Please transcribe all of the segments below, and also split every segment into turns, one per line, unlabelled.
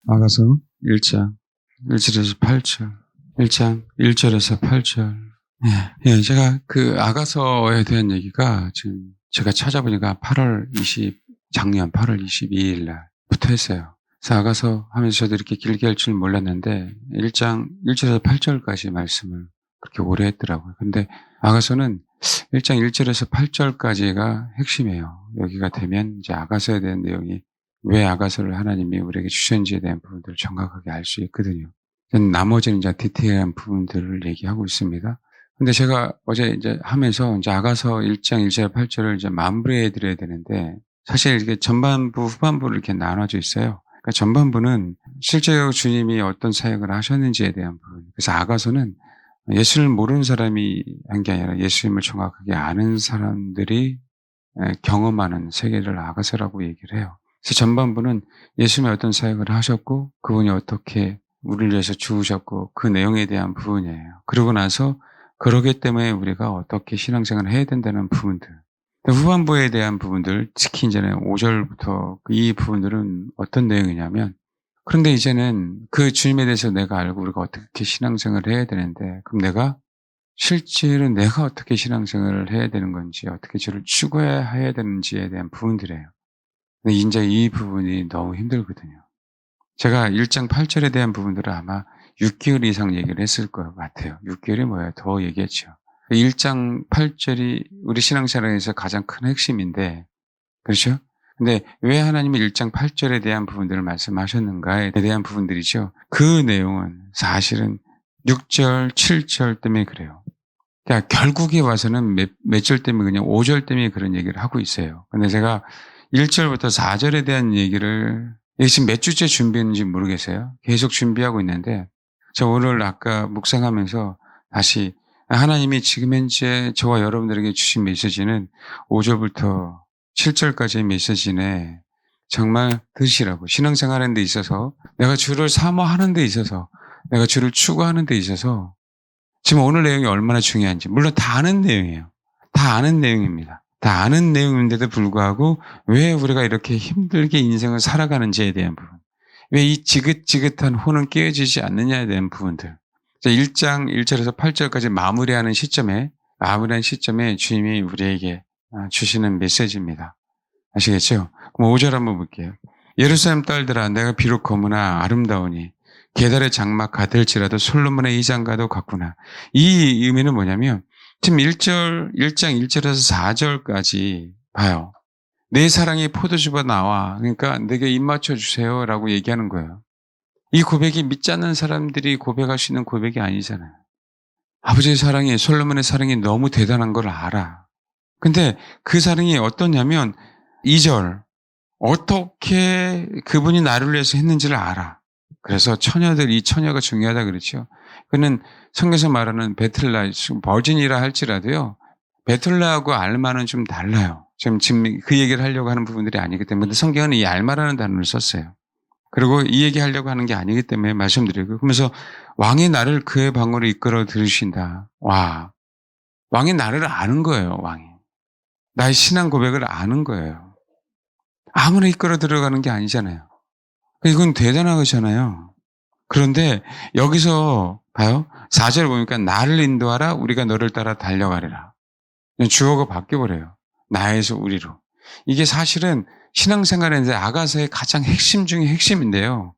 아가서 1장 1절에서 8절, 1장 1절에서 8절. 예, 제가 그 아가서에 대한 얘기가 지금 제가 찾아보니까 작년 8월 22일 날부터 했어요. 그래서 아가서 하면서 저도 이렇게 길게 할 줄 몰랐는데 1장 1절에서 8절까지 말씀을 그렇게 오래 했더라고요. 근데 아가서는 1장 1절에서 8절까지가 핵심이에요. 여기가 되면 이제 아가서에 대한 내용이 왜 아가서를 하나님이 우리에게 주셨는지에 대한 부분들을 정확하게 알 수 있거든요. 나머지는 이제 디테일한 부분들을 얘기하고 있습니다. 근데 제가 어제 이제 하면서 이제 아가서 1장 1절 8절을 이제 마무리해 드려야 되는데 사실 이게 전반부, 후반부를 이렇게 나눠져 있어요. 그러니까 전반부는 실제로 주님이 어떤 사역을 하셨는지에 대한 부분. 그래서 아가서는 예수를 모르는 사람이 한 게 아니라 예수님을 정확하게 아는 사람들이 경험하는 세계를 아가서라고 얘기를 해요. 그래서 전반부는 예수님이 어떤 사역을 하셨고 그분이 어떻게 우리를 위해서 죽으셨고 그 내용에 대한 부분이에요. 그러고 나서 그러기 때문에 우리가 어떻게 신앙생활을 해야 된다는 부분들. 후반부에 대한 부분들, 특히 이제는 5절부터 이 부분들은 어떤 내용이냐면 그런데 이제는 그 주님에 대해서 내가 알고 우리가 어떻게 신앙생활을 해야 되는데 그럼 실제로 내가 어떻게 신앙생활을 해야 되는 건지 어떻게 저를 추구해야 되는지에 대한 부분들이에요. 근데 이제 이 부분이 너무 힘들거든요. 제가 1장 8절에 대한 부분들을 아마 6개월 이상 얘기를 했을 것 같아요. 6개월이 뭐예요? 더 얘기했죠. 1장 8절이 우리 신앙생활에서 가장 큰 핵심인데, 그렇죠? 근데 왜 하나님이 1장 8절에 대한 부분들을 말씀하셨는가에 대한 부분들이죠. 그 내용은 사실은 6절, 7절 때문에 그래요. 그러니까 결국에 와서는 몇 절 때문에 그냥 5절 때문에 그런 얘기를 하고 있어요. 근데 제가 1절부터 4절에 대한 얘기를 이게 지금 몇 주째 준비했는지 모르겠어요. 계속 준비하고 있는데 저 오늘 아까 묵상하면서 다시 하나님이 지금 현재 저와 여러분들에게 주신 메시지는 5절부터 7절까지의 메시지네 정말 드시라고 신앙생활하는 데 있어서 내가 주를 사모하는 데 있어서 내가 주를 추구하는 데 있어서 지금 오늘 내용이 얼마나 중요한지 물론 다 아는 내용이에요. 다 아는 내용입니다. 다 아는 내용인데도 불구하고 왜 우리가 이렇게 힘들게 인생을 살아가는지에 대한 부분. 왜 이 지긋지긋한 혼은 깨어지지 않느냐에 대한 부분들. 1장 1절에서 8절까지 마무리하는 시점에 주님이 우리에게 주시는 메시지입니다. 아시겠죠? 그럼 5절 한번 볼게요. 예루살렘 딸들아 내가 비록 거무나 아름다우니 계달의 장막 될지라도 솔로몬의 이장과도 같구나. 이 의미는 뭐냐면 지금 1장 1절에서 4절까지 봐요. 내 사랑이 포도주가 나와. 그러니까 내게 입 맞춰 주세요라고 얘기하는 거예요. 이 고백이 믿지 않는 사람들이 고백할 수 있는 고백이 아니잖아요. 아버지의 사랑이 솔로몬의 사랑이 너무 대단한 걸 알아. 근데 그 사랑이 어떠냐면 2절 어떻게 그분이 나를 위해서 했는지를 알아. 그래서 이 처녀가 중요하다 그렇죠. 그는 성경에서 말하는 베틀라, 버진이라 할지라도요. 베틀라하고 알마는 좀 달라요. 지금 그 얘기를 하려고 하는 부분들이 아니기 때문에 성경은 이 알마라는 단어를 썼어요. 그리고 이 얘기 하려고 하는 게 아니기 때문에 말씀드리고 그러면서 왕이 나를 그의 방으로 이끌어 들으신다. 와, 왕이 나를 아는 거예요. 왕이. 나의 신앙 고백을 아는 거예요. 아무나 이끌어 들어가는 게 아니잖아요. 이건 대단한 거잖아요. 그런데 여기서 봐요. 4절 보니까 나를 인도하라 우리가 너를 따라 달려가리라. 주어가 바뀌어버려요. 나에서 우리로. 이게 사실은 신앙생활에 아가서의 가장 핵심 중에 핵심인데요.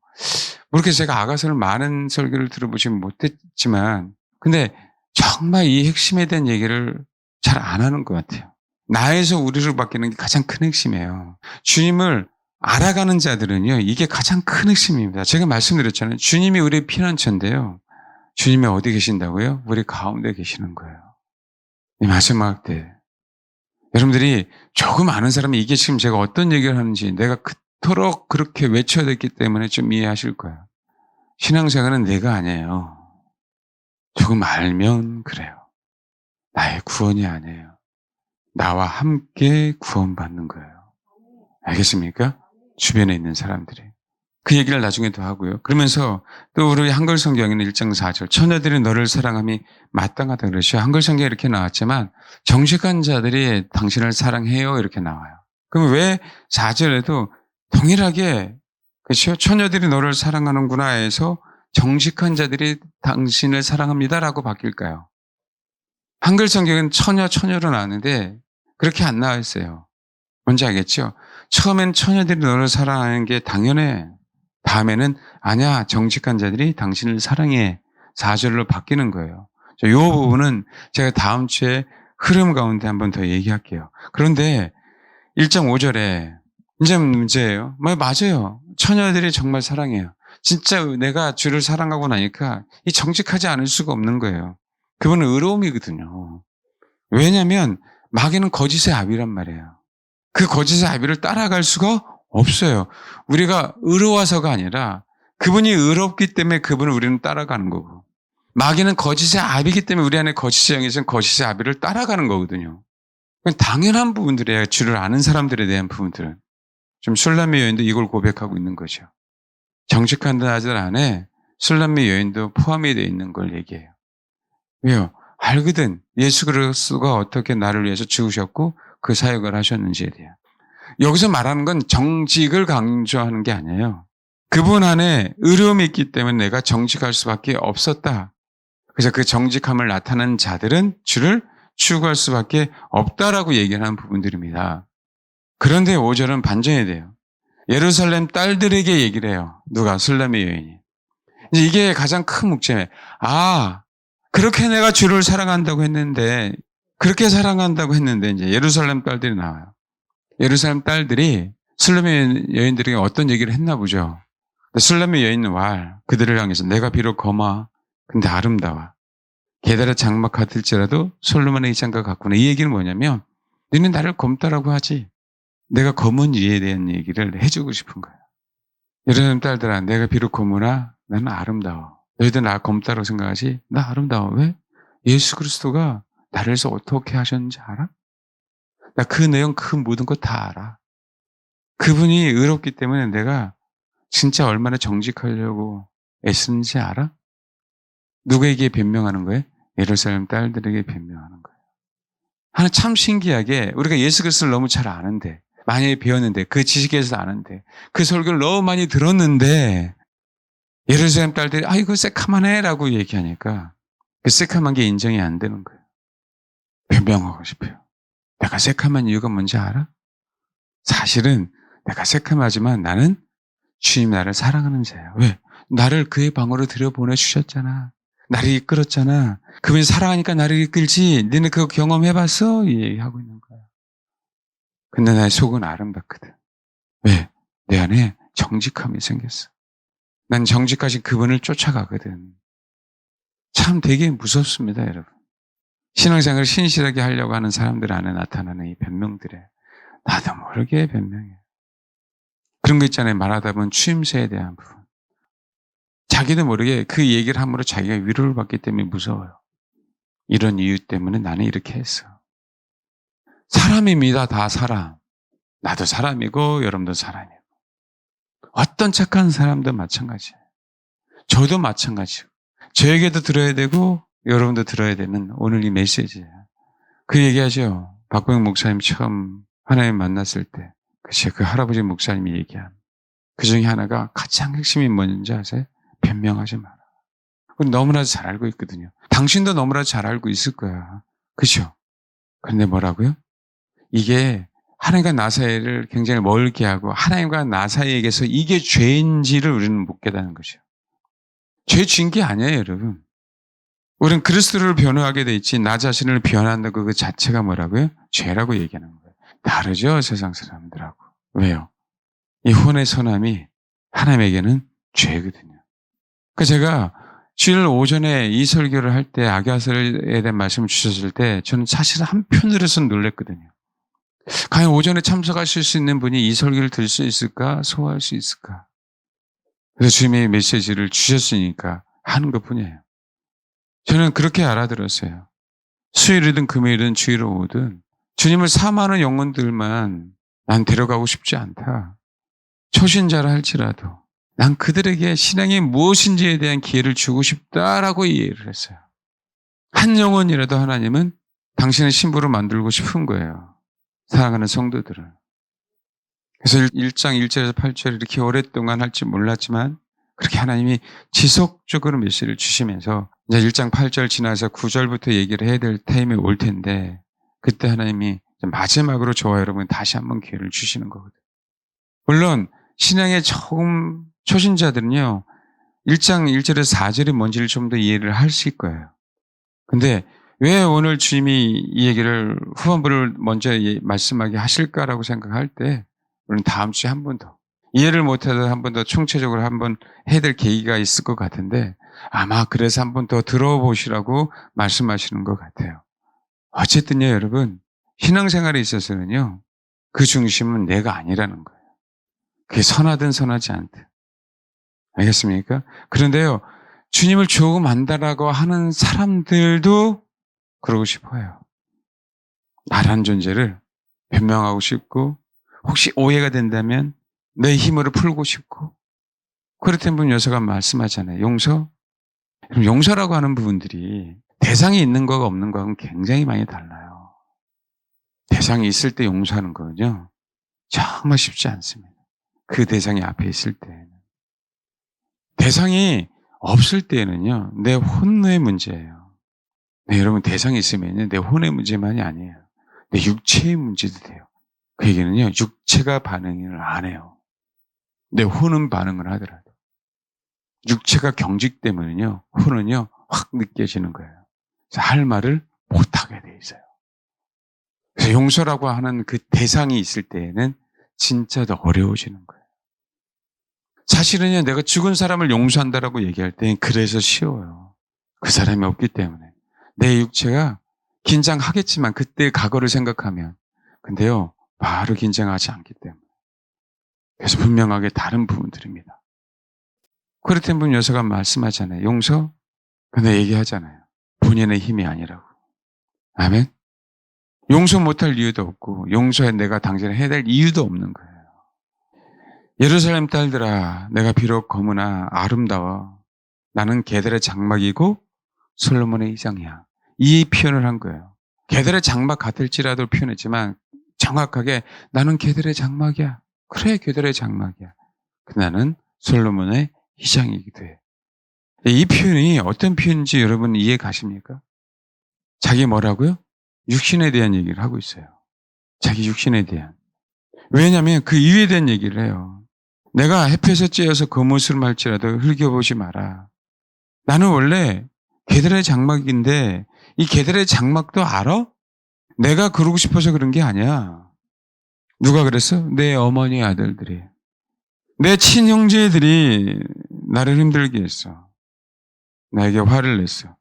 모르게 제가 아가서를 많은 설교를 들어보지는 못했지만 근데 정말 이 핵심에 대한 얘기를 잘 안 하는 것 같아요. 나에서 우리로 바뀌는 게 가장 큰 핵심이에요. 주님을 알아가는 자들은요, 이게 가장 큰 핵심입니다. 제가 말씀드렸잖아요. 주님이 우리의 피난처인데요. 주님이 어디 계신다고요? 우리 가운데 계시는 거예요. 이 마지막 때. 여러분들이 조금 아는 사람이 이게 지금 제가 어떤 얘기를 하는지 내가 그토록 그렇게 외쳐야 됐기 때문에 좀 이해하실 거예요. 신앙생활은 내가 아니에요. 조금 알면 그래요. 나의 구원이 아니에요. 나와 함께 구원받는 거예요. 알겠습니까? 주변에 있는 사람들이. 그 얘기를 나중에 더 하고요. 그러면서 또 우리 한글 성경에는 1장 4절 처녀들이 너를 사랑함이 마땅하다 그러죠. 한글 성경에 이렇게 나왔지만 정직한 자들이 당신을 사랑해요 이렇게 나와요. 그럼 왜 4절에도 동일하게 그렇죠? 처녀들이 너를 사랑하는구나 해서 정직한 자들이 당신을 사랑합니다라고 바뀔까요? 한글 성경은 처녀로 나왔는데 그렇게 안 나와 있어요. 뭔지 알겠죠? 처음엔 처녀들이 너를 사랑하는 게 당연해. 다음에는 아니야, 정직한 자들이 당신을 사랑해. 4절로 바뀌는 거예요. 이 부분은 제가 다음 주에 흐름 가운데 한번 더 얘기할게요. 그런데 1.5절에 이제 문제예요. 맞아요. 처녀들이 정말 사랑해요. 진짜 내가 주를 사랑하고 나니까 이 정직하지 않을 수가 없는 거예요. 그분은 의로움이거든요. 왜냐하면 마귀는 거짓의 아비란 말이에요. 그 거짓의 아비를 따라갈 수가 없어요. 우리가 의로워서가 아니라 그분이 의롭기 때문에 그분을 우리는 따라가는 거고, 마귀는 거짓의 아비이기 때문에 우리 안에 거짓의 영이 있으면 거짓의 아비를 따라가는 거거든요. 당연한 부분들이에요. 주를 아는 사람들에 대한 부분들은. 지금 술람미 여인도 이걸 고백하고 있는 거죠. 정직한 자들 안에 술람미 여인도 포함이 되어 있는 걸 얘기해요. 왜요? 알거든. 예수 그리스도가 어떻게 나를 위해서 죽으셨고 그 사역을 하셨는지에 대해. 여기서 말하는 건 정직을 강조하는 게 아니에요. 그분 안에 의로움이 있기 때문에 내가 정직할 수밖에 없었다. 그래서 그 정직함을 나타낸 자들은 주를 추구할 수밖에 없다라고 얘기하는 부분들입니다. 그런데 5절은 반전이 돼요. 예루살렘 딸들에게 얘기를 해요. 누가? 술람미 여인이. 이제 이게 가장 큰 문제예요. 그렇게 내가 주를 사랑한다고 했는데, 이제 예루살렘 딸들이 나와요. 예루살렘 딸들이 술람미 여인들에게 어떤 얘기를 했나 보죠. 술람미 여인은 그들을 향해서 내가 비록 검아, 근데 아름다워. 게다가 장막 같을지라도 솔로몬의 이장과 같구나. 이 얘기는 뭐냐면, 너는 나를 검다라고 하지. 내가 검은 이에 대한 얘기를 해주고 싶은 거예요. 예루살렘 딸들아, 내가 비록 검으나 나는 아름다워. 너희들 나 검다라고 생각하지? 나 아름다워. 왜? 예수 그리스도가 나를 위해서 어떻게 하셨는지 알아? 나 그 내용, 그 모든 것 다 알아. 그분이 의롭기 때문에 내가 진짜 얼마나 정직하려고 애쓰는지 알아? 누구에게 변명하는 거예요? 예루살렘 딸들에게 변명하는 거예요. 하나 참 신기하게 우리가 예수 그리스도를 너무 잘 아는데, 많이 배웠는데, 그 지식에서 아는데, 그 설교를 너무 많이 들었는데, 예루살렘 딸들이 이거 새카만해 라고 얘기하니까 그 새카만 게 인정이 안 되는 거예요. 변명하고 싶어요. 내가 새카만 이유가 뭔지 알아? 사실은 내가 새카마지만 나는 주님 나를 사랑하는 자야. 왜? 나를 그의 방으로 들여보내주셨잖아. 나를 이끌었잖아. 그분이 사랑하니까 나를 이끌지. 너네 그거 경험해봤어? 이 얘기하고 있는 거야. 근데 나의 속은 아름답거든. 왜? 내 안에 정직함이 생겼어. 난 정직하신 그분을 쫓아가거든. 참 되게 무섭습니다, 여러분. 신앙생활을 신실하게 하려고 하는 사람들 안에 나타나는 이 변명들에 나도 모르게 변명해. 그런 거 있잖아요. 말하다 보면 추임새에 대한 부분. 자기도 모르게 그 얘기를 함으로 자기가 위로를 받기 때문에 무서워요. 이런 이유 때문에 나는 이렇게 했어. 사람입니다. 다 사람. 나도 사람이고 여러분도 사람이고. 어떤 착한 사람도 마찬가지예요. 저도 마찬가지고. 저에게도 들어야 되고 여러분도 들어야 되는 오늘 이 메시지예요. 그 얘기하죠. 박광영 목사님 처음 하나님 만났을 때 그 할아버지 목사님이 얘기한 그 중에 하나가 가장 핵심이 뭔지 아세요? 변명하지 마라. 그건 너무나도 잘 알고 있거든요. 당신도 너무나도 잘 알고 있을 거야. 그죠? 그런데 뭐라고요? 이게 하나님과 나 사이를 굉장히 멀게 하고 하나님과 나 사이에게서 이게 죄인지를 우리는 못 깨닫는 거죠. 죄 지은 게 아니에요, 여러분. 우리는 그리스도를 변호하게 돼 있지 나 자신을 변한다는 그 자체가 뭐라고요? 죄라고 얘기하는 거예요. 다르죠, 세상 사람들하고. 왜요? 이 혼의 선함이 하나님에게는 죄거든요. 그러니까 제가 주일 오전에 이 설교를 할 때 아가설에 대한 말씀을 주셨을 때 저는 사실 한편으로서 놀랐거든요. 과연 오전에 참석하실 수 있는 분이 이 설교를 들을 수 있을까? 소화할 수 있을까? 그래서 주님의 메시지를 주셨으니까 하는 것뿐이에요. 저는 그렇게 알아들었어요. 수요일이든 금요일이든 주일 오후든 주님을 사모하는 영혼들만 난 데려가고 싶지 않다. 초신자라 할지라도 난 그들에게 신앙이 무엇인지에 대한 기회를 주고 싶다라고 이해를 했어요. 한 영혼이라도 하나님은 당신의 신부로 만들고 싶은 거예요. 사랑하는 성도들을. 그래서 1장 1절에서 8절 이렇게 오랫동안 할지 몰랐지만 그렇게 하나님이 지속적으로 메시지를 주시면서 이제 1장 8절 지나서 9절부터 얘기를 해야 될 타임이 올 텐데 그때 하나님이 마지막으로 저와 여러분 다시 한번 기회를 주시는 거거든요. 물론 신앙에 조금 초신자들은요. 1장 1절에서 4절이 뭔지를 좀 더 이해를 하실 거예요. 근데 왜 오늘 주님이 이 얘기를 후반부를 먼저 말씀하게 하실까라고 생각할 때 우리는 다음 주에 한 번 더 이해를 못해도 한 번 더 총체적으로 한번 해야 될 계기가 있을 것 같은데 아마 그래서 한 번 더 들어보시라고 말씀하시는 것 같아요. 어쨌든요 여러분 신앙생활에 있어서는요 그 중심은 내가 아니라는 거예요. 그게 선하든 선하지 않든. 알겠습니까? 그런데요 주님을 조금 안다라고 하는 사람들도 그러고 싶어요. 나란 존재를 변명하고 싶고 혹시 오해가 된다면 내 힘으로 풀고 싶고 그렇다는 분 여서가 말씀하잖아요. 용서? 용서라고 하는 부분들이 대상이 있는 거가 없는 거하고는 굉장히 많이 달라요. 대상이 있을 때 용서하는 거는요. 정말 쉽지 않습니다. 그 대상이 앞에 있을 때에는. 대상이 없을 때에는요. 내 혼의 문제예요. 네, 여러분 대상이 있으면 내 혼의 문제만이 아니에요. 내 육체의 문제도 돼요. 그 얘기는요. 육체가 반응을 안 해요. 내 혼은 반응을 하더라도. 육체가 경직되면요. 혼은요. 확 느껴지는 거예요. 그래서 할 말을 못하게 돼 있어요. 그래서 용서라고 하는 그 대상이 있을 때에는 진짜 더 어려워지는 거예요. 사실은요. 내가 죽은 사람을 용서한다라고 얘기할 때는 그래서 쉬워요. 그 사람이 없기 때문에. 내 육체가 긴장하겠지만 그때의 과거를 생각하면 근데요. 바로 긴장하지 않기 때문에. 그래서 분명하게 다른 부분들입니다. 그렇다는 분 여서가 말씀하잖아요. 용서? 근데 얘기하잖아요. 본인의 힘이 아니라고. 아멘? 용서 못할 이유도 없고 용서에 내가 당신을 해야 될 이유도 없는 거예요. 예루살렘 딸들아 내가 비록 검으나 아름다워. 나는 게델의 장막이고 솔로몬의 이장이야. 이 표현을 한 거예요. 게델의 장막 같을지라도 표현했지만 정확하게 나는 게델의 장막이야. 그래 게델의 장막이야. 나는 솔로몬의 희장이기도 해. 이 표현이 어떤 표현인지 여러분 이해 가십니까? 자기 뭐라고요? 육신에 대한 얘기를 하고 있어요. 자기 육신에 대한. 왜냐하면 그 이유에 대한 얘기를 해요. 내가 햇볕에 쬐어서 겉모습을 말지라도 흘겨보지 마라. 나는 원래 게델의 장막인데 이 게델의 장막도 알아? 내가 그러고 싶어서 그런 게 아니야. 누가 그랬어? 내 어머니 아들들이. 내 친형제들이 나를 힘들게 했어. 나에게 화를 냈어.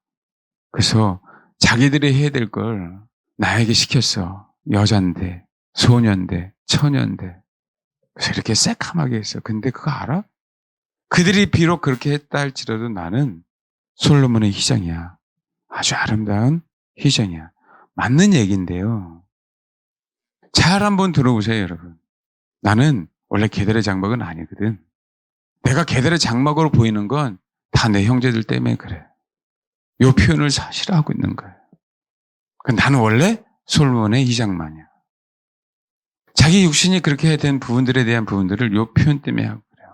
그래서 자기들이 해야 될 걸 나에게 시켰어. 여잔데, 소년데, 처년데. 그래서 이렇게 새카맣게 했어. 근데 그거 알아? 그들이 비록 그렇게 했다 할지라도 나는 솔로몬의 희장이야. 아주 아름다운 희장이야. 맞는 얘기인데요. 잘 한번 들어보세요, 여러분. 나는 원래 게델의 장막은 아니거든. 내가 게델의 장막으로 보이는 건 다 내 형제들 때문에 그래. 이 표현을 사실 하고 있는 거예요. 나는 원래 솔로몬의 희장만이야. 자기 육신이 그렇게 된 부분들에 대한 부분들을 이 표현 때문에 하고 그래요.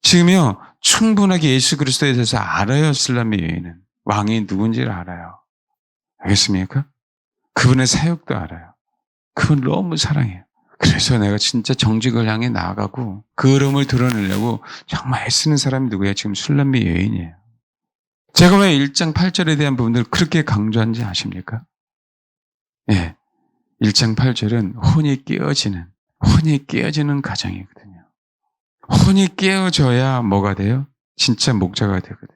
지금요, 충분하게 예수 그리스도에 대해서 알아요, 슬람의 여인은. 왕이 누군지를 알아요. 알겠습니까? 그분의 사역도 알아요. 그분 너무 사랑해요. 그래서 내가 진짜 정직을 향해 나아가고 그 어려움을 드러내려고 정말 애쓰는 사람이 누구예요? 지금 술람미 여인이에요. 제가 왜 1장 8절에 대한 부분들을 그렇게 강조한지 아십니까? 예. 1장 8절은 혼이 깨어지는 가정이거든요. 혼이 깨어져야 뭐가 돼요? 진짜 목자가 되거든요.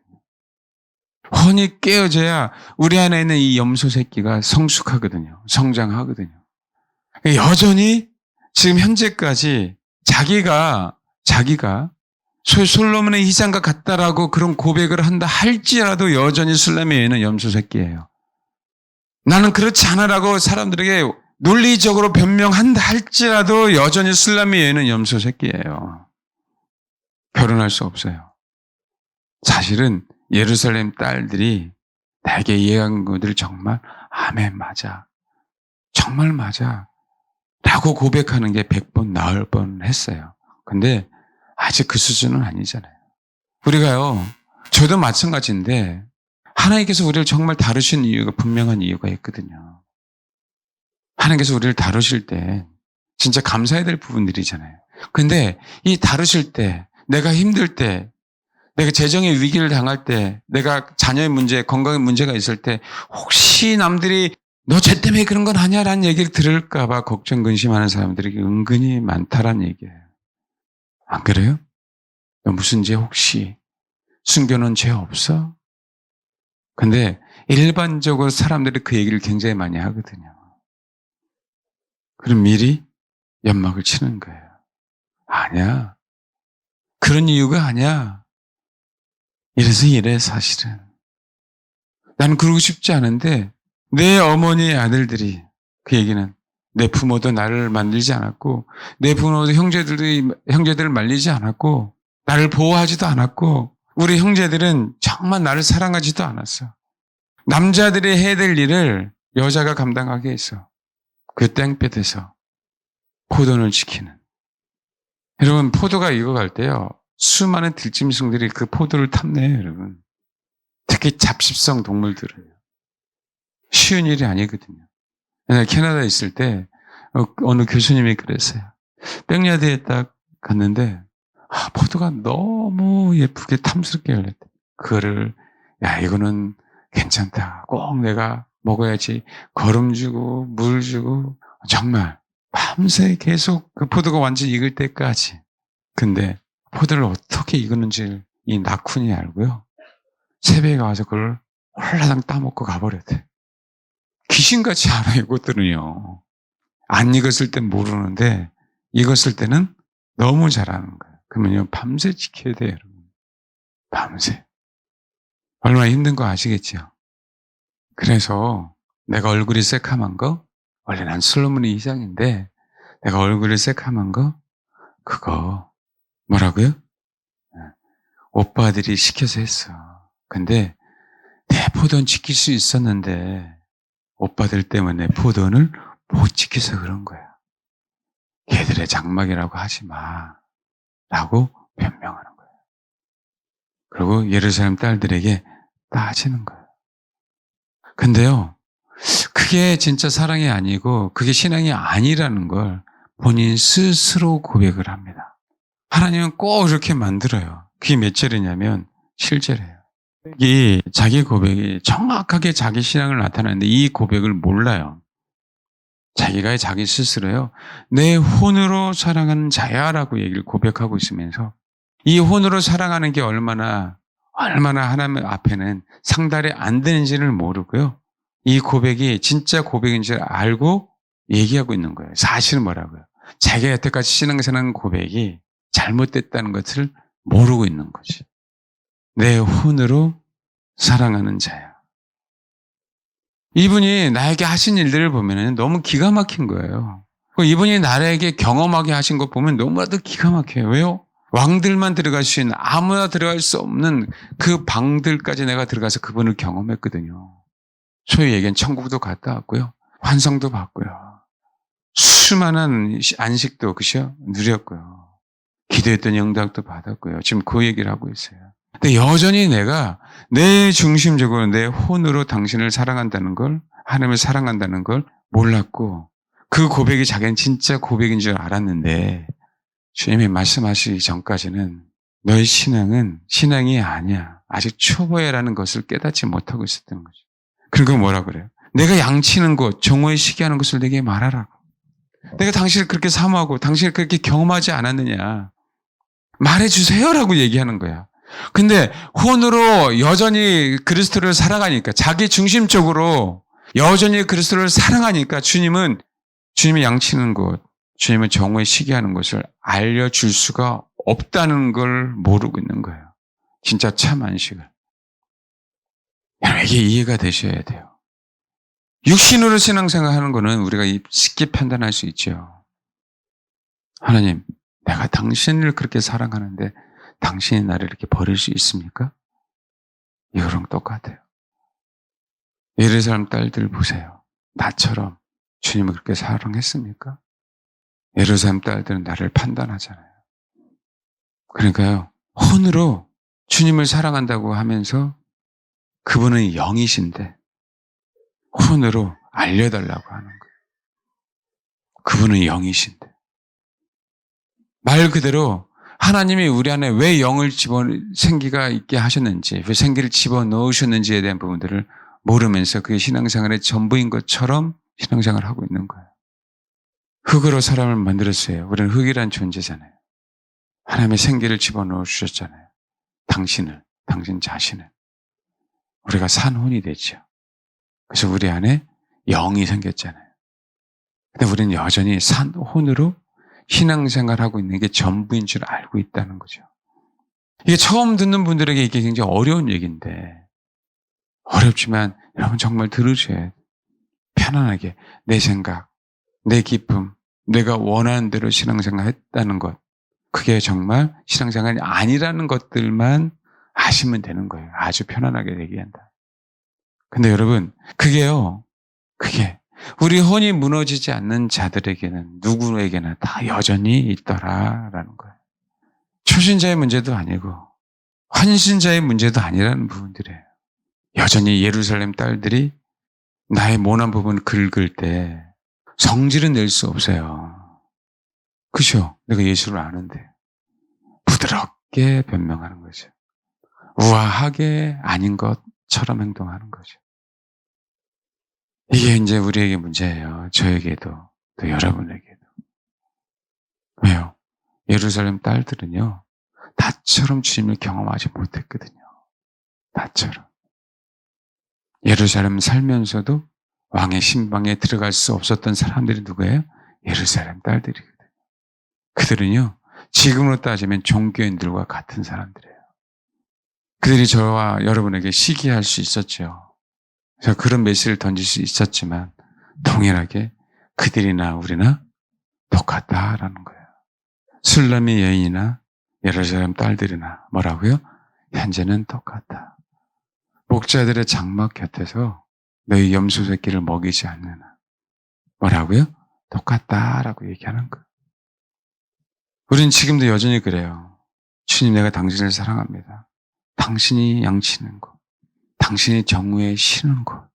혼이 깨어져야 우리 안에 있는 이 염소 새끼가 성숙하거든요. 성장하거든요. 여전히 지금 현재까지 자기가 솔로몬의 희생과 같다라고 그런 고백을 한다 할지라도 여전히 술람의 여인은 염소 새끼예요. 나는 그렇지 않아라고 사람들에게 논리적으로 변명한다 할지라도 여전히 술람의 여인은 염소 새끼예요. 결혼할 수 없어요. 사실은 예루살렘 딸들이 나에게 이해한 것들 정말 아멘 맞아. 정말 맞아. 라고 고백하는 게 100번 나을 뻔했어요. 근데 아직 그 수준은 아니잖아요. 우리가요, 저도 마찬가지인데 하나님께서 우리를 정말 다루신 이유가 분명한 이유가 있거든요. 하나님께서 우리를 다루실 때 진짜 감사해야 될 부분들이잖아요. 근데 이 다루실 때, 내가 힘들 때, 내가 재정의 위기를 당할 때, 내가 자녀의 문제, 건강의 문제가 있을 때 혹시 남들이 너 쟤 때문에 그런 건 아니야라는 얘기를 들을까 봐 걱정 근심하는 사람들이 은근히 많다란 얘기예요. 안 그래요? 너 무슨 죄 혹시 숨겨놓은 죄 없어? 근데 일반적으로 사람들이 그 얘기를 굉장히 많이 하거든요. 그럼 미리 연막을 치는 거예요. 아니야. 그런 이유가 아니야. 이래서 이래 사실은. 나는 그러고 싶지 않은데 내 어머니의 아들들이, 그 얘기는 내 부모도 나를 만들지 않았고 내 부모도 형제들을 말리지 않았고 나를 보호하지도 않았고 우리 형제들은 정말 나를 사랑하지도 않았어. 남자들이 해야 될 일을 여자가 감당하게 했어. 그 땡볕에서 포도를 지키는. 여러분, 포도가 익어갈 때요, 수많은 들짐승들이 그 포도를 탐내요, 여러분. 특히 잡식성 동물들은. 쉬운 일이 아니거든요. 옛날 캐나다에 있을 때 어느 교수님이 그랬어요. 백야드에 딱 갔는데 포도가 너무 예쁘게 탐스럽게 열렸대. 그거를 야 이거는 괜찮다. 꼭 내가 먹어야지. 거름 주고 물 주고 정말 밤새 계속 그 포도가 완전히 익을 때까지. 근데 포도를 어떻게 익었는지 이 낙훈이 알고요. 새벽에 와서 그걸 홀라당 따먹고 가버렸대. 귀신같이 알아, 이것들은요. 안 익었을 땐 모르는데, 익었을 때는 너무 잘하는 거예요. 그러면요, 밤새 지켜야 돼요, 여러분. 밤새. 얼마나 힘든 거 아시겠죠? 그래서 내가 얼굴이 새카만 거, 원래 난 솔로몬의 이상인데, 내가 얼굴이 새카만 거, 그거, 뭐라고요? 오빠들이 시켜서 했어. 근데 내 포도는 지킬 수 있었는데, 오빠들 때문에 포도는 못 지켜서 그런 거야. 걔들의 장막이라고 하지 마. 라고 변명하는 거예요. 그리고 예루살렘 딸들에게 따지는 거예요. 근데요, 그게 진짜 사랑이 아니고 그게 신앙이 아니라는 걸 본인 스스로 고백을 합니다. 하나님은 꼭 이렇게 만들어요. 그게 몇 절이냐면 7절이에요. 이 자기 고백이 정확하게 자기 신앙을 나타내는데 이 고백을 몰라요. 자기가 자기 스스로요. 내 혼으로 사랑하는 자야라고 얘기를 고백하고 있으면서 이 혼으로 사랑하는 게 얼마나 하나님 앞에는 상달이 안 되는지를 모르고요. 이 고백이 진짜 고백인 줄 알고 얘기하고 있는 거예요. 사실은 뭐라고요? 자기가 여태까지 신앙생활한 고백이 잘못됐다는 것을 모르고 있는 거지. 내 혼으로 사랑하는 자야. 이분이 나에게 하신 일들을 보면 너무 기가 막힌 거예요. 이분이 나에게 경험하게 하신 것 보면 너무나도 기가 막혀요. 왜요? 왕들만 들어갈 수 있는, 아무나 들어갈 수 없는 그 방들까지 내가 들어가서 그분을 경험했거든요. 소위 얘기한 천국도 갔다 왔고요. 환상도 봤고요. 수많은 안식도 그죠? 누렸고요. 기도했던 영답도 받았고요. 지금 그 얘기를 하고 있어요. 근데 여전히 내가 내 중심적으로 내 혼으로 당신을 사랑한다는 걸, 하나님을 사랑한다는 걸 몰랐고 그 고백이 자기는 진짜 고백인 줄 알았는데 주님이 말씀하시기 전까지는 너의 신앙은 신앙이 아니야. 아직 초보야라는 것을 깨닫지 못하고 있었던 거죠. 그리고 뭐라 그래요? 내가 양치는 것, 정오에 쉬게 하는 것을 내게 말하라고. 내가 당신을 그렇게 사모하고 당신을 그렇게 경험하지 않았느냐. 말해주세요라고 얘기하는 거야. 근데 혼으로 여전히 그리스도를 사랑하니까, 자기 중심적으로 여전히 그리스도를 사랑하니까 주님이 양치는 것, 주님은 정오에 쉬게 하는 것을 알려줄 수가 없다는 걸 모르고 있는 거예요. 진짜 참 안식을. 여러분, 이게 이해가 되셔야 돼요. 육신으로 신앙생활하는 거는 우리가 쉽게 판단할 수 있죠. 하나님, 내가 당신을 그렇게 사랑하는데 당신이 나를 이렇게 버릴 수 있습니까? 이거랑 똑같아요. 예루살렘 딸들 보세요. 나처럼 주님을 그렇게 사랑했습니까? 예루살렘 딸들은 나를 판단하잖아요. 그러니까요, 혼으로 주님을 사랑한다고 하면서 그분은 영이신데 혼으로 알려달라고 하는 거예요. 그분은 영이신데. 말 그대로 하나님이 우리 안에 왜 영을 생기가 있게 하셨는지, 왜 생기를 집어넣으셨는지에 대한 부분들을 모르면서 그게 신앙생활의 전부인 것처럼 신앙생활을 하고 있는 거예요. 흙으로 사람을 만들었어요. 우리는 흙이란 존재잖아요. 하나님의 생기를 집어넣어 주셨잖아요. 당신 자신을. 우리가 산혼이 됐죠. 그래서 우리 안에 영이 생겼잖아요. 근데 우리는 여전히 산혼으로 신앙생활하고 있는 게 전부인 줄 알고 있다는 거죠. 이게 처음 듣는 분들에게 이게 굉장히 어려운 얘기인데, 어렵지만 여러분 정말 들으셔야 돼요. 편안하게 내 생각, 내 기쁨, 내가 원하는 대로 신앙생활 했다는 것, 그게 정말 신앙생활이 아니라는 것들만 아시면 되는 거예요. 아주 편안하게 얘기한다. 근데 여러분, 그게 우리 혼이 무너지지 않는 자들에게는 누구에게나 다 여전히 있더라라는 거예요. 초신자의 문제도 아니고 환신자의 문제도 아니라는 부분들이에요. 여전히 예루살렘 딸들이 나의 모난 부분을 긁을 때 성질은 낼 수 없어요. 그죠? 내가 예수를 아는데. 부드럽게 변명하는 거죠. 우아하게 아닌 것처럼 행동하는 거죠. 이게 이제 우리에게 문제예요. 저에게도, 또 여러분에게도. 왜요? 예루살렘 딸들은요, 나처럼 주님을 경험하지 못했거든요. 나처럼. 예루살렘 살면서도 왕의 신방에 들어갈 수 없었던 사람들이 누구예요? 예루살렘 딸들이거든요. 그들은요, 지금으로 따지면 종교인들과 같은 사람들이에요. 그들이 저와 여러분에게 시기할 수 있었죠. 그래서 그런 메시지를 던질 수 있었지만 동일하게 그들이나 우리나 똑같다라는 거예요. 술람의 여인이나 예루살렘 딸들이나 뭐라고요? 현재는 똑같다. 목자들의 장막 곁에서 너희 염소 새끼를 먹이지 않느나 뭐라고요? 똑같다라고 얘기하는 거예요. 우린 지금도 여전히 그래요. 주님, 내가 당신을 사랑합니다. 당신이 양치는 곳, 당신이 정오에 쉬는 곳,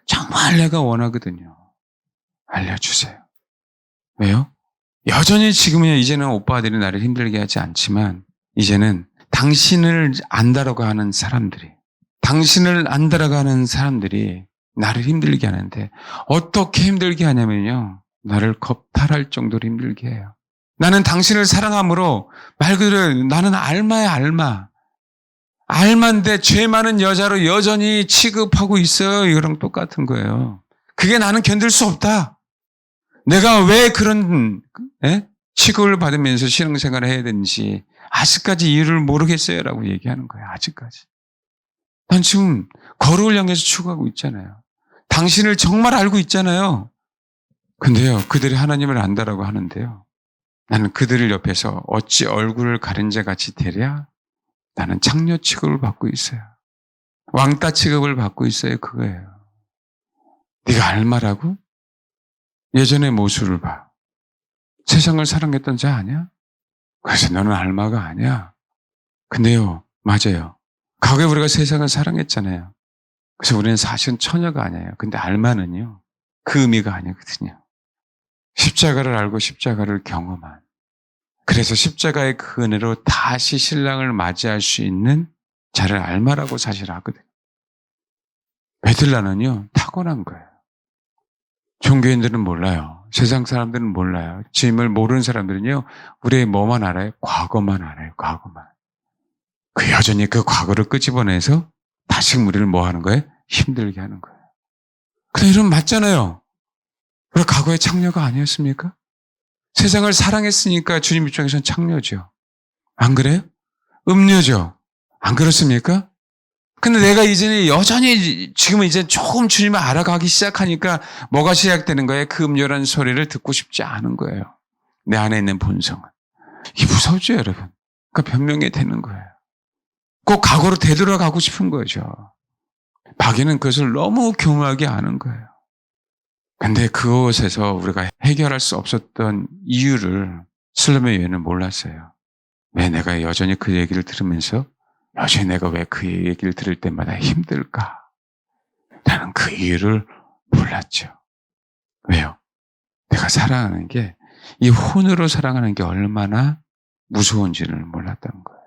정말 내가 원하거든요. 알려주세요. 왜요? 여전히 지금은 이제는 오빠들이 나를 힘들게 하지 않지만 이제는 당신을 안다라고 하는 사람들이, 당신을 안다라고 하는 사람들이 나를 힘들게 하는데 어떻게 힘들게 하냐면요, 나를 겁탈할 정도로 힘들게 해요. 나는 당신을 사랑함으로 말 그대로 나는 알마야, 알마. 알만데 죄 많은 여자로 여전히 취급하고 있어요. 이거랑 똑같은 거예요. 그게 나는 견딜 수 없다. 내가 왜 그런 취급을 받으면서 신앙생활을 해야 되는지 아직까지 이유를 모르겠어요. 라고 얘기하는 거예요. 아직까지. 난 지금 거룩을 향해서 추구하고 있잖아요. 당신을 정말 알고 있잖아요. 근데요, 그들이 하나님을 안다라고 하는데요, 나는 그들을 옆에서 어찌 얼굴을 가린 자 같이 되랴? 나는 창녀 취급을 받고 있어요. 왕따 취급을 받고 있어요. 그거예요. 네가 알마라고? 예전의 모습을 봐. 세상을 사랑했던 자 아니야? 그래서 너는 알마가 아니야. 근데요, 맞아요. 과거에 우리가 세상을 사랑했잖아요. 그래서 우리는 사실은 처녀가 아니에요. 근데 알마는요, 그 의미가 아니거든요. 십자가를 알고 십자가를 경험한, 그래서 십자가의 그 은혜로 다시 신랑을 맞이할 수 있는 자를 알마라고 사실 하거든요. 베들라는요, 타고난 거예요. 종교인들은 몰라요. 세상 사람들은 몰라요. 주님을 모르는 사람들은요, 우리의 뭐만 알아요? 과거만 알아요. 과거만. 그 여전히 그 과거를 끄집어내서 다시 우리를 뭐 하는 거예요? 힘들게 하는 거예요. 근데 이러면 맞잖아요. 우리 과거의 창녀가 아니었습니까? 세상을 사랑했으니까 주님 입장에서는 창녀죠. 안 그래요? 음녀죠. 안 그렇습니까? 근데 내가 이제는 여전히 지금은 이제 조금 주님을 알아가기 시작하니까 뭐가 시작되는 거예요? 그 음녀라는 소리를 듣고 싶지 않은 거예요. 내 안에 있는 본성은. 이게 무섭죠, 여러분? 그러니까 변명이 되는 거예요. 꼭 과거로 되돌아가고 싶은 거죠. 마귀는 그것을 너무 교묘하게 아는 거예요. 근데 그곳에서 우리가 해결할 수 없었던 이유를 슬로메 여인은 몰랐어요. 왜 내가 여전히 그 얘기를 들으면서 여전히 내가 왜 그 얘기를 들을 때마다 힘들까? 나는 그 이유를 몰랐죠. 왜요? 내가 사랑하는 게, 이 혼으로 사랑하는 게 얼마나 무서운지를 몰랐다는 거예요.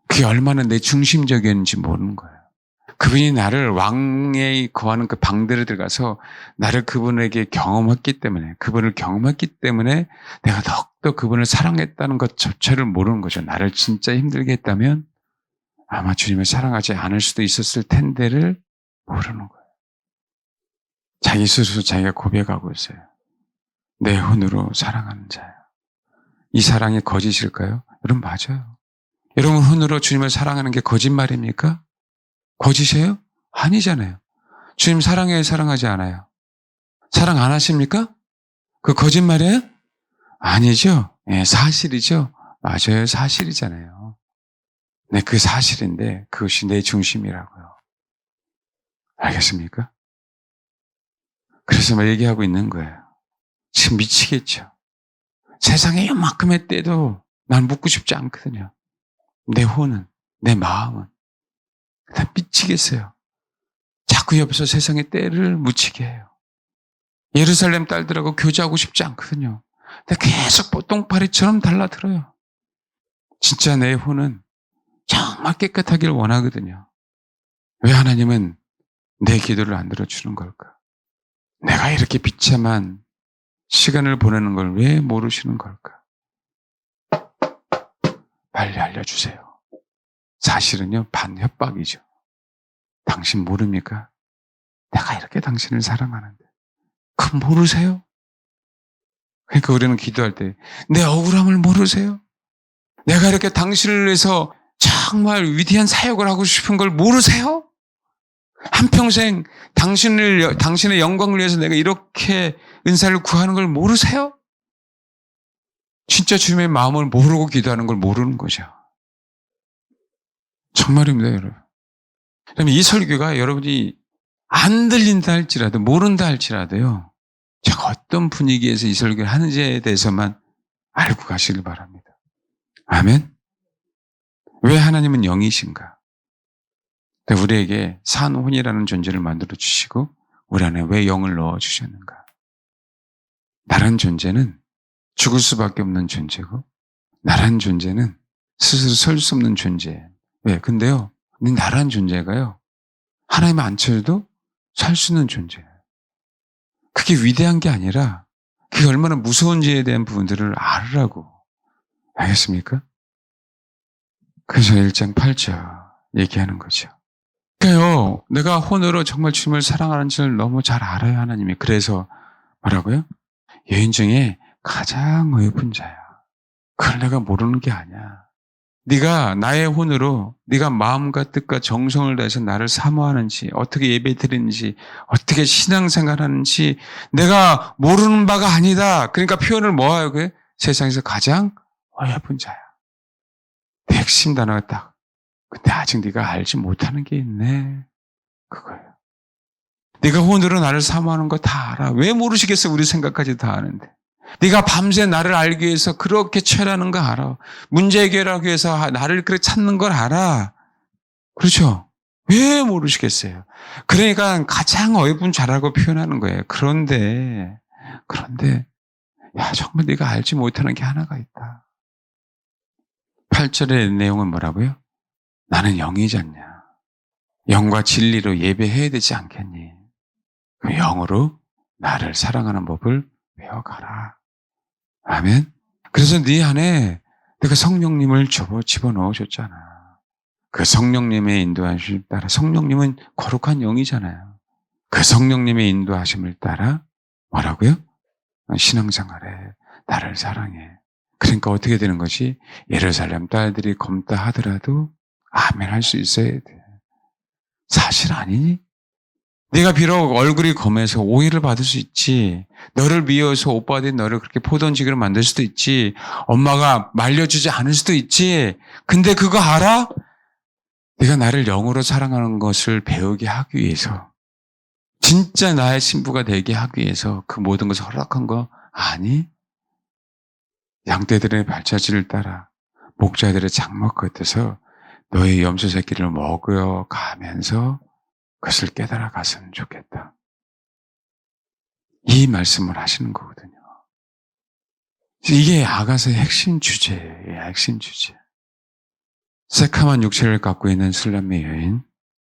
그게 얼마나 내 중심적이었는지 모르는 거예요. 그분이 나를 왕에 거하는 그 방들에 들어가서 나를 그분에게 경험했기 때문에, 그분을 경험했기 때문에 내가 더욱더 그분을 사랑했다는 것조차를 모르는 거죠. 나를 진짜 힘들게 했다면 아마 주님을 사랑하지 않을 수도 있었을 텐데를 모르는 거예요. 자기 스스로 자기가 고백하고 있어요. 내 혼으로 사랑하는 자야. 이 사랑이 거짓일까요? 여러분, 맞아요. 여러분, 혼으로 주님을 사랑하는 게 거짓말입니까? 거짓이에요? 아니잖아요. 주님 사랑해요, 사랑하지 않아요? 사랑 안 하십니까? 그 거짓말이에요? 아니죠. 네, 사실이죠. 맞아요. 사실이잖아요. 네, 그 사실인데 그것이 내 중심이라고요. 알겠습니까? 그래서 막 얘기하고 있는 거예요. 지금 미치겠죠. 세상에 이만큼의 때도 난 묻고 싶지 않거든요. 내 혼은, 내 마음은. 다 미치겠어요. 자꾸 옆에서 세상의 때를 묻히게 해요. 예루살렘 딸들하고 교제하고 싶지 않거든요. 근데 계속 보통파리처럼 달라들어요. 진짜 내 혼은 정말 깨끗하기를 원하거든요. 왜 하나님은 내 기도를 안 들어주는 걸까? 내가 이렇게 비참한 시간을 보내는 걸 왜 모르시는 걸까? 빨리 알려주세요. 사실은요, 반협박이죠. 당신 모릅니까? 내가 이렇게 당신을 사랑하는데. 그럼 모르세요? 그러니까 우리는 기도할 때 내 억울함을 모르세요? 내가 이렇게 당신을 위해서 정말 위대한 사역을 하고 싶은 걸 모르세요? 한평생 당신의 영광을 위해서 내가 이렇게 은사를 구하는 걸 모르세요? 진짜 주님의 마음을 모르고 기도하는 걸 모르는 거죠. 정말입니다, 여러분. 그러면 이 설교가 여러분이 안 들린다 할지라도, 모른다 할지라도요, 제가 어떤 분위기에서 이 설교를 하는지에 대해서만 알고 가시길 바랍니다. 아멘? 왜 하나님은 영이신가? 우리에게 산혼이라는 존재를 만들어 주시고 우리 안에 왜 영을 넣어 주셨는가? 나란 존재는 죽을 수밖에 없는 존재고, 나란 존재는 스스로 설 수 없는 존재예요. 왜? 근데요, 나란 존재가요, 하나님 안쳐도 살 수 있는 존재예요. 그게 위대한 게 아니라 그게 얼마나 무서운지에 대한 부분들을 알으라고. 알겠습니까? 그래서 1장 8절 얘기하는 거죠. 그러니까요, 내가 혼으로 정말 주님을 사랑하는 줄 너무 잘 알아요, 하나님이. 그래서 뭐라고요? 여인 중에 가장 어여쁜 자야. 그걸 내가 모르는 게 아니야. 네가 나의 혼으로 네가 마음과 뜻과 정성을 다해서 나를 사모하는지, 어떻게 예배드리는지, 어떻게 신앙생활하는지 내가 모르는 바가 아니다. 그러니까 표현을 뭐하요? 그게 세상에서 가장 어여쁜 자야. 핵심 단어가 딱. 근데 아직 네가 알지 못하는 게 있네. 그거예요. 네가 혼으로 나를 사모하는 거 다 알아. 왜 모르시겠어? 우리 생각까지 다 아는데. 네가 밤새 나를 알기 위해서 그렇게 취하는 거 알아. 문제 해결하기 위해서 나를 그렇게 찾는 걸 알아. 그렇죠? 왜 모르시겠어요? 그러니까 가장 어여쁜 자라고 표현하는 거예요. 그런데 야, 정말 네가 알지 못하는 게 하나가 있다. 8절의 내용은 뭐라고요? 나는 영이지 않냐. 영과 진리로 예배해야 되지 않겠니? 그 영으로 나를 사랑하는 법을 배워가라. 아멘. 그래서 네 안에 내가 성령님을 집어넣어 줬잖아. 그 성령님의 인도하심을 따라, 성령님은 거룩한 영이잖아요. 그 성령님의 인도하심을 따라 뭐라고요? 신앙생활에 나를 사랑해. 그러니까 어떻게 되는 것이, 예루살렘 딸들이 검다 하더라도 아멘 할 수 있어야 돼. 사실 아니니? 네가 비록 얼굴이 검해서 오해를 받을 수 있지. 너를 미워서 오빠들이 너를 그렇게 포돈지기로 만들 수도 있지. 엄마가 말려주지 않을 수도 있지. 근데 그거 알아? 네가 나를 영으로 사랑하는 것을 배우게 하기 위해서 진짜 나의 신부가 되게 하기 위해서 그 모든 것을 허락한 거 아니? 양떼들의 발자취를 따라 목자들의 장막 끝에서 너의 염소 새끼를 먹여 가면서 그것을 깨달아 갔으면 좋겠다. 이 말씀을 하시는 거거든요. 이게 아가서의 핵심 주제예요. 핵심 주제. 새카만 육체를 갖고 있는 술람미 여인.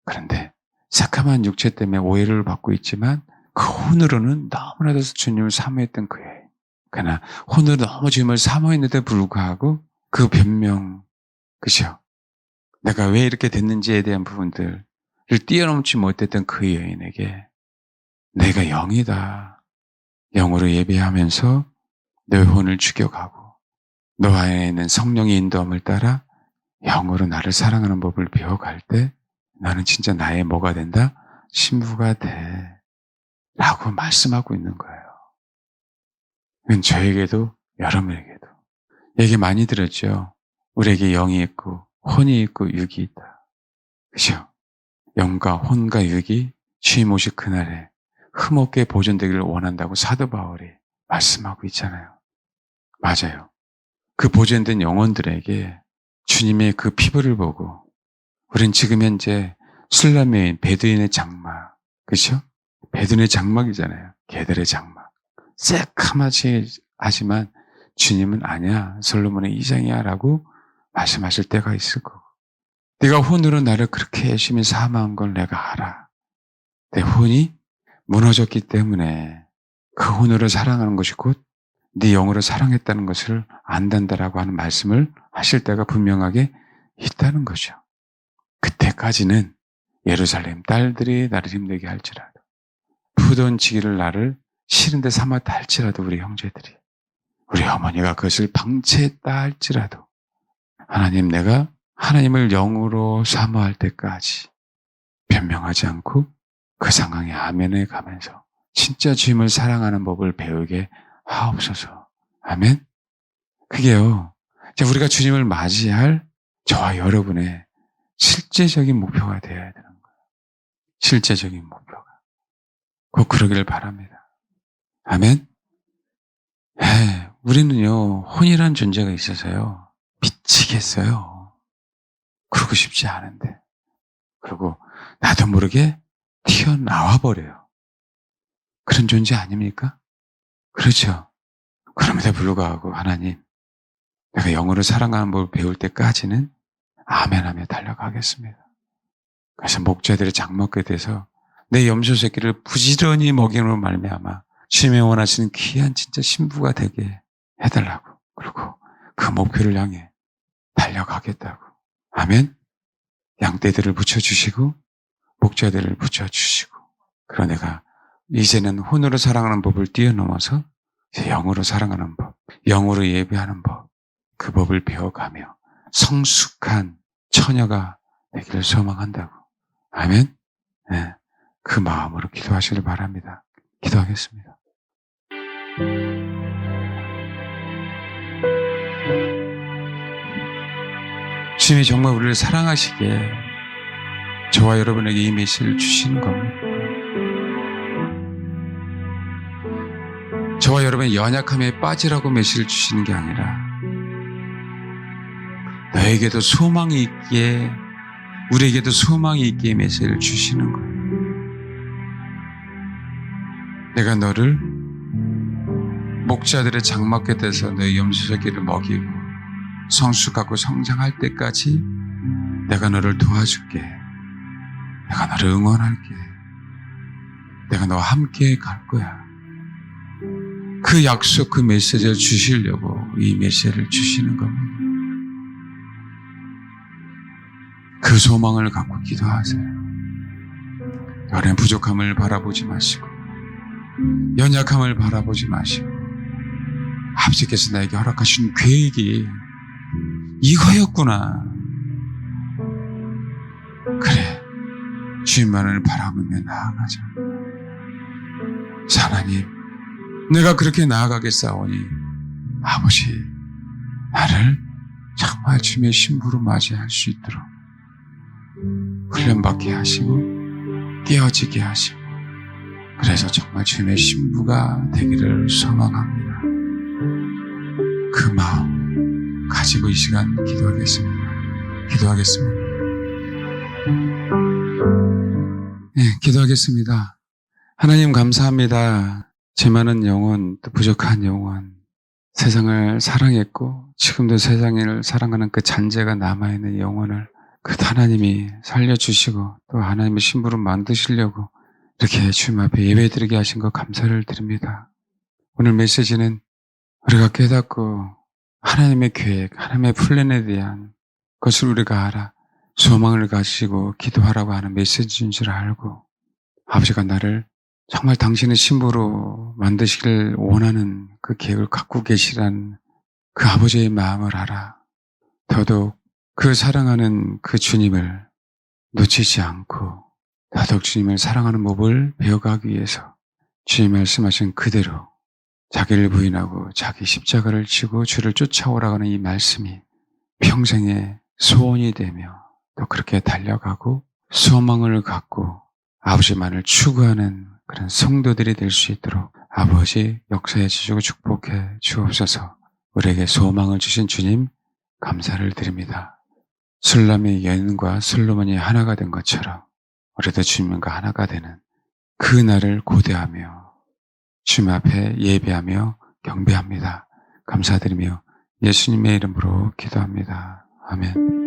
그런데 새카만 육체 때문에 오해를 받고 있지만 그 혼으로는 너무나도 주님을 사모했던 그 여인. 그러나 혼으로 너무 주님을 사모했는데 불구하고 그 변명, 그죠? 내가 왜 이렇게 됐는지에 대한 부분들을 뛰어넘지 못했던 그 여인에게 내가 영이다. 영으로 예배하면서 너의 혼을 죽여가고 너 안에 있는 성령의 인도함을 따라 영으로 나를 사랑하는 법을 배워갈 때 나는 진짜 나의 뭐가 된다? 신부가 돼. 라고 말씀하고 있는 거예요. 이건 저에게도 여러분에게도 얘기 많이 들었죠. 우리에게 영이 있고 혼이 있고 육이 있다. 그죠? 영과 혼과 육이 주님 오실 그날에 흠없게 보존되기를 원한다고 사도 바울이 말씀하고 있잖아요. 맞아요. 그 보존된 영혼들에게 주님의 그 피부를 보고 우린 지금 현재 술람의 베두인의 장막, 그렇죠? 베두인의 장막이잖아요. 개들의 장막. 새카맣지 하지만 주님은 아니야. 솔로몬의 이장이야 라고 말씀하실 때가 있을 거고. 네가 혼으로 나를 그렇게 열심히 사모한 걸 내가 알아. 내 혼이 무너졌기 때문에 그 혼으로 사랑하는 것이 곧 네 영으로 사랑했다는 것을 안단다라고 하는 말씀을 하실 때가 분명하게 있다는 거죠. 그때까지는 예루살렘 딸들이 나를 힘들게 할지라도 푸던치기를 나를 싫은데 삼았다 할지라도 우리 형제들이 우리 어머니가 그것을 방치했다 할지라도 하나님 내가 하나님을 영으로 사모할 때까지 변명하지 않고 그 상황에 아멘에 가면서 진짜 주님을 사랑하는 법을 배우게 하옵소서. 아멘. 그게요. 우리가 주님을 맞이할 저와 여러분의 실제적인 목표가 되어야 되는 거예요. 실제적인 목표가. 꼭 그러기를 바랍니다. 아멘. 네, 우리는요, 혼이란 존재가 있어서요, 미치겠어요. 그러고 싶지 않은데. 그리고 나도 모르게 튀어나와 버려요. 그런 존재 아닙니까? 그렇죠. 그럼에도 불구하고 하나님, 내가 영어로 사랑하는 법을 배울 때까지는 아멘하며 달려가겠습니다. 그래서 목자들의 장막에 대해서 내 염소 새끼를 부지런히 먹임으로 말미암아 주님이 원하시는 귀한 진짜 신부가 되게 해달라고. 그리고 그 목표를 향해 달려가겠다고. 아멘. 양떼들을 붙여주시고 목자들을 붙여주시고 그러나 내가 이제는 혼으로 사랑하는 법을 뛰어넘어서 영으로 사랑하는 법, 영으로 예배하는 법, 그 법을 배워가며 성숙한 처녀가 되기를 소망한다고. 아멘. 네, 그 마음으로 기도하시길 바랍니다. 기도하겠습니다. 주님이 정말 우리를 사랑하시기에 저와 여러분에게 이 메시지를 주시는 겁니다. 저와 여러분의 연약함에 빠지라고 메시지를 주시는 게 아니라 너에게도 소망이 있기에 우리에게도 소망이 있기에 메시지를 주시는 거예요. 내가 너를 목자들의 장막 곁에서 너의 염소 새끼를 먹이고 성숙하고 성장할 때까지 내가 너를 도와줄게. 내가 너를 응원할게. 내가 너와 함께 갈 거야. 그 약속, 그 메시지를 주시려고 이 메시지를 주시는 겁니다. 그 소망을 갖고 기도하세요. 여러분의 부족함을 바라보지 마시고 연약함을 바라보지 마시고 아버지께서 나에게 허락하신 계획이 이거였구나. 그래, 주님만을 바라보며 나아가자. 하나님, 내가 그렇게 나아가겠사오니 아버지, 나를 정말 주님의 신부로 맞이할 수 있도록 훈련받게 하시고 깨어지게 하시고 그래서 정말 주님의 신부가 되기를 소망합니다. 그 마음 가지고 이 시간 기도하겠습니다. 네, 기도하겠습니다. 하나님 감사합니다. 제 많은 영혼, 또 부족한 영혼, 세상을 사랑했고 지금도 세상을 사랑하는 그 잔재가 남아있는 영혼을 그 하나님이 살려주시고 또 하나님의 신부로 만드시려고 이렇게 주님 앞에 예배드리게 하신 것 감사를 드립니다. 오늘 메시지는 우리가 깨닫고 하나님의 계획, 하나님의 플랜에 대한 것을 우리가 알아 소망을 가지고 기도하라고 하는 메시지인 줄 알고 아버지가 나를 정말 당신의 신부로 만드시길 원하는 그 계획을 갖고 계시라는 그 아버지의 마음을 알아 더더욱 그 사랑하는 그 주님을 놓치지 않고 더더욱 주님을 사랑하는 법을 배워가기 위해서 주님 말씀하신 그대로 자기를 부인하고 자기 십자가를 지고 주를 쫓아오라고 하는 이 말씀이 평생의 소원이 되며 또 그렇게 달려가고 소망을 갖고 아버지만을 추구하는 그런 성도들이 될 수 있도록 아버지 역사해 주시고 축복해 주옵소서. 우리에게 소망을 주신 주님 감사를 드립니다. 술람의 여인과 솔로몬이 하나가 된 것처럼 우리도 주님과 하나가 되는 그 날을 고대하며 주님 앞에 예배하며 경배합니다. 감사드리며 예수님의 이름으로 기도합니다. 아멘.